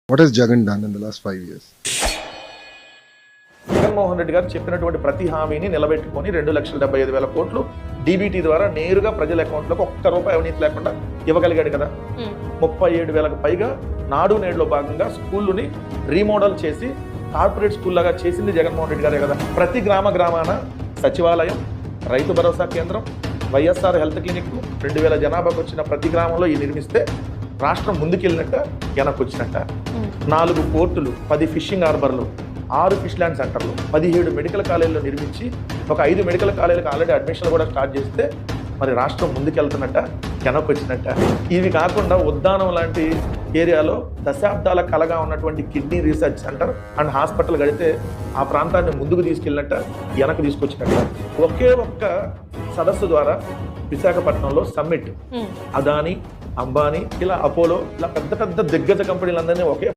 What has Jagan done in the last 5 years? Jaganmohan Reddy గారు చెప్పినటువంటి ప్రతి హామీని నిలబెట్టుకొని 2,75,000 కోట్లు డీబీటీ ద్వారా నేరుగా ప్రజల అకౌంట్లోకి ఒక్క రూపాయి అవినీతి లేకుండా ఇవ్వగలిగాడు కదా. 37,000కు పైగా నాడు నేడులో భాగంగా స్కూళ్ళని రీమోడల్ చేసి కార్పొరేట్ స్కూల్ లాగా చేసింది జగన్మోహన్ రెడ్డి గారే కదా. ప్రతి గ్రామాన సచివాలయం, రైతు భరోసా కేంద్రం, వైఎస్ఆర్ హెల్త్ క్లినిక్ 2,000 జనాభాకు వచ్చిన ప్రతి గ్రామంలో ఈ నిర్మిస్తే రాష్ట్రం ముందుకెళ్ళినట్ట వెనక్కి వచ్చినట్ట. 4 పోర్టులు, 10 ఫిషింగ్ హార్బర్లు, 6 ఫిష్ ల్యాండ్ సెంటర్లు, 17 మెడికల్ కాలేజీలు నిర్మించి ఒక 5 మెడికల్ కాలేజీలకు ఆల్రెడీ అడ్మిషన్లు కూడా స్టార్ట్ చేస్తే మరి రాష్ట్రం ముందుకెళ్తున్నట్ట వెనక్కి వచ్చినట్ట. ఇవి కాకుండా ఉద్దానం లాంటి ఏరియాలో దశాబ్దాల కలగా ఉన్నటువంటి kidney research centre and hospital గడితే ఆ ప్రాంతాన్ని ముందుకు తీసుకెళ్ళినట్ట వెనక్కి తీసుకొచ్చినట్ట. ఒకే ఒక్క సదస్సు ద్వారా విశాఖపట్నంలో సమ్మిట్ అదానీ, అంబానీ, ఇలా అపోలో, ఇలా పెద్ద పెద్ద దిగ్గజ కంపెనీలందరినీ ఒకే